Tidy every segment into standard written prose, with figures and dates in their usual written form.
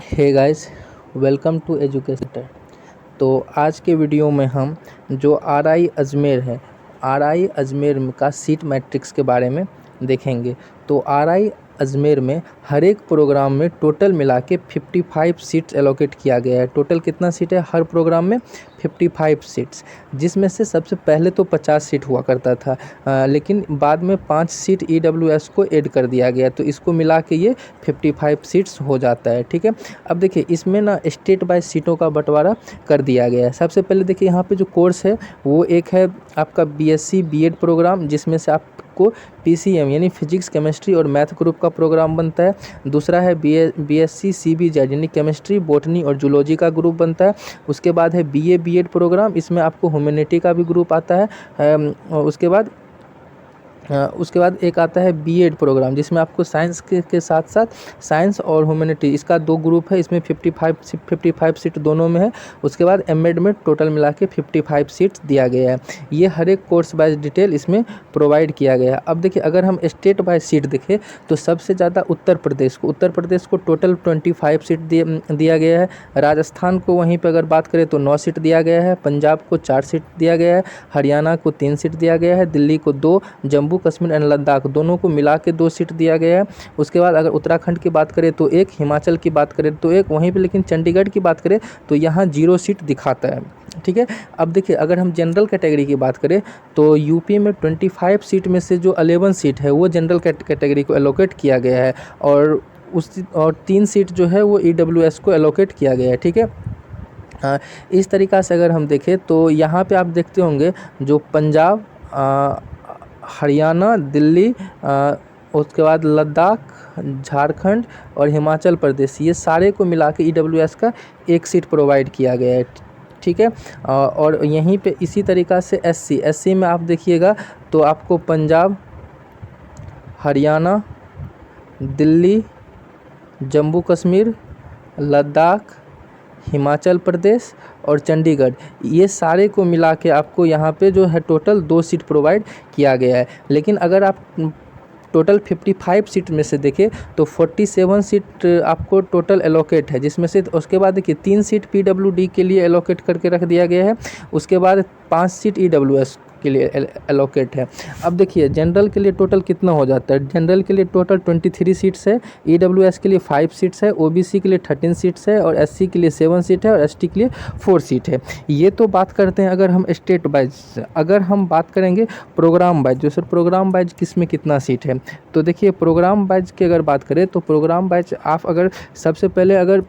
Hey guys, welcome to education. तो आज के वीडियो में हम जो आरआई अजमेर है, आरआई अजमेर का सीट मैट्रिक्स के बारे में देखेंगे। तो आरआई अजमेर में हर एक प्रोग्राम में टोटल मिला के 55 सीट्स एलोकेट किया गया है। टोटल कितना सीट है हर प्रोग्राम में? 55 सीट्स, जिसमें से सबसे पहले तो 50 सीट हुआ करता था, लेकिन बाद में 5 सीट ईडब्ल्यूएस को ऐड कर दिया गया, तो इसको मिला के ये 55 सीट्स हो जाता है। ठीक है, अब देखिए इसमें ना स्टेट बाय सीटों का बंटवारा कर दिया गया है। सबसे पहले देखिए यहाँ पे जो कोर्स है वो एक है आपका बीएससी बीएड प्रोग्राम, जिसमें से आपको पीसीएम यानी फिजिक्स केमिस्ट्री और मैथ ग्रुप का प्रोग्राम बनता है। दूसरा है बीएससी सीबीजेड यानी केमिस्ट्री बोटनी और जूलॉजी का ग्रुप बनता है। उसके बाद है बीए बीएड प्रोग्राम, इसमें आपको ह्यूमैनिटी का भी ग्रुप आता है। उसके बाद एक आता है बीएड प्रोग्राम, जिसमें आपको साइंस के साथ साथ साइंस और ह्यूमैनिटी, इसका दो ग्रुप है। इसमें 55 सीट दोनों में है। उसके बाद एमएड में टोटल मिला के 55 सीट्स दिया गया है। ये हर एक कोर्स वाइज डिटेल इसमें प्रोवाइड किया गया है। अब देखिए अगर हम स्टेट बाय सीट देखें तो सबसे ज़्यादा उत्तर प्रदेश को टोटल 25 सीट दिया गया है। राजस्थान को वहीं पर अगर बात करें तो 9 सीट दिया गया है। पंजाब को 4 सीट दिया गया है। हरियाणा को 3 सीट दिया गया है। दिल्ली को 2, जम्मू कश्मीर एंड लद्दाख दोनों को मिला के 2 सीट दिया गया है। उसके बाद अगर उत्तराखंड की बात करें तो 1, हिमाचल की बात करें तो 1, वहीं पे लेकिन चंडीगढ़ की बात करें तो यहाँ 0 सीट दिखाता है। ठीक है, अब देखिए अगर हम जनरल कैटेगरी की बात करें तो यूपी में 25 सीट में से जो 11 सीट है वो जनरल कैटेगरी को एलोकेट किया गया है, और 3 सीट जो है वो ईडब्ल्यूएस को एलोकेट किया गया है। ठीक है, इस तरीक़ा से अगर हम देखें तो यहाँ पे आप देखते होंगे जो पंजाब, हरियाणा, दिल्ली, उसके बाद लद्दाख, झारखंड और हिमाचल प्रदेश, ये सारे को मिला के ईडब्ल्यूएस का 1 सीट प्रोवाइड किया गया है। ठीक है, और यहीं पे इसी तरीक़ा से एससी में आप देखिएगा तो आपको पंजाब, हरियाणा, दिल्ली, जम्मू कश्मीर, लद्दाख, हिमाचल प्रदेश और चंडीगढ़, ये सारे को मिला के आपको यहाँ पे जो है टोटल 2 सीट प्रोवाइड किया गया है। लेकिन अगर आप टोटल 55 सीट में से देखें तो 47 सीट आपको टोटल एलोकेट है, जिसमें से उसके बाद देखिए 3 सीट पीडब्ल्यूडी के लिए एलोकेट करके रख दिया गया है। उसके बाद 5 सीट ईडब्ल्यूएस के लिए एलोकेट है। अब देखिए जनरल के लिए टोटल कितना हो जाता है। जनरल के लिए टोटल 23 सीट्स है, ईडब्ल्यूएस के लिए 5 सीट्स है, ओबीसी के लिए 13 सीट्स है और एससी के लिए 7 सीट है और एसटी के लिए 4 सीट है। ये तो बात करते हैं अगर हम स्टेट वाइज। अगर हम बात करेंगे प्रोग्राम वाइज, जो सर प्रोग्राम वाइज किस में कितना सीट है, तो देखिए प्रोग्राम वाइज की अगर बात करें तो प्रोग्राम वाइज आप अगर सबसे पहले अगर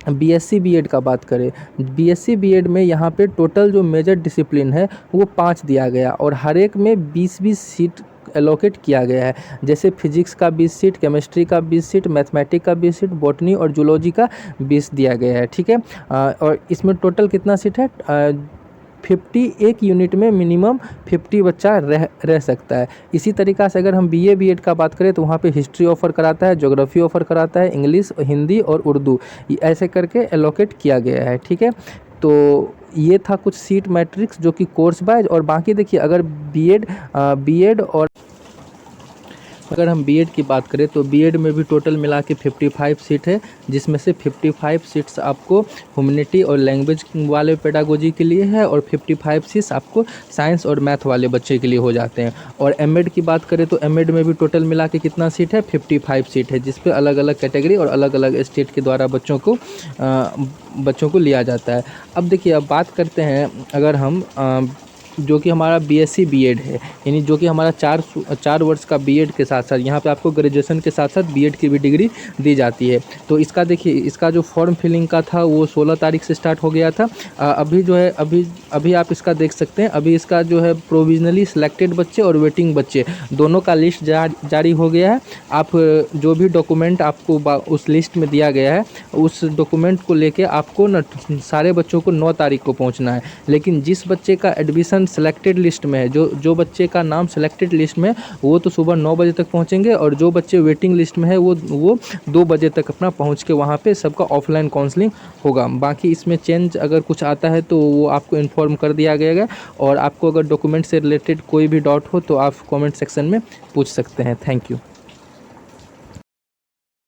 बीएससी बीएड का बात करें, बीएससी बीएड में यहाँ पे टोटल जो मेजर डिसिप्लिन है वो 5 दिया गया और हर एक में 20-20 सीट एलोकेट किया गया है। जैसे फिजिक्स का 20 सीट, केमिस्ट्री का 20 सीट, मैथमेटिक्स का 20 सीट, बॉटनी और जूलॉजी का 20 दिया गया है। ठीक है, और इसमें टोटल कितना सीट है 50, एक यूनिट में मिनिमम 50 बच्चा रह सकता है। इसी तरीक़ा से अगर हम बीए बीएड का बात करें तो वहाँ पे हिस्ट्री ऑफ़र कराता है, ज्योग्राफी ऑफ़र कराता है, इंग्लिश, हिंदी और उर्दू, ऐसे करके एलोकेट किया गया है। ठीक है, तो ये था कुछ सीट मैट्रिक्स जो कि कोर्स वाइज। और बाकी देखिए अगर बीएड और अगर हम बीएड की बात करें तो बीएड में भी टोटल मिला के 55 सीट है, जिसमें से 55 सीट्स आपको ह्यूमैनिटी और लैंग्वेज वाले पेडागोजी के लिए है और 55 सीट्स आपको साइंस और मैथ वाले बच्चे के लिए हो जाते हैं। और एमएड की बात करें तो एमएड में भी टोटल मिला के कितना सीट है 55 सीट है, जिस पे अलग अलग कैटेगरी और अलग अलग स्टेट के द्वारा बच्चों को लिया जाता है। अब देखिए अब बात करते हैं अगर हम जो कि हमारा बीएससी बीएड है, यानी जो कि हमारा 4 वर्ष का बीएड के साथ साथ यहाँ पे आपको ग्रेजुएशन के साथ साथ बीएड की भी डिग्री दी जाती है। तो इसका देखिए इसका जो फॉर्म फिलिंग का था वो 16 तारीख से स्टार्ट हो गया था। अभी जो है अभी आप इसका देख सकते हैं। अभी इसका जो है प्रोविजनली सिलेक्टेड बच्चे और वेटिंग बच्चे दोनों का लिस्ट जारी हो गया है। आप जो भी डॉक्यूमेंट आपको उस लिस्ट में दिया गया है उस डॉक्यूमेंट को लेके आपको न सारे बच्चों को 9 तारीख को पहुँचना है। लेकिन जिस बच्चे का एडमिशन सिलेक्टेड लिस्ट में है, जो बच्चे का नाम सिलेक्टेड लिस्ट में वो तो सुबह 9 बजे तक पहुंचेंगे, और जो बच्चे वेटिंग लिस्ट में है वो 2 बजे तक अपना पहुंच के वहां पे सबका ऑफलाइन काउंसलिंग होगा। बाकी इसमें चेंज अगर कुछ आता है तो वो आपको इन्फॉर्म कर दिया गया है। और आपको अगर डॉक्यूमेंट से रिलेटेड कोई भी डाउट हो तो आप कमेंट सेक्शन में पूछ सकते हैं। Thank you.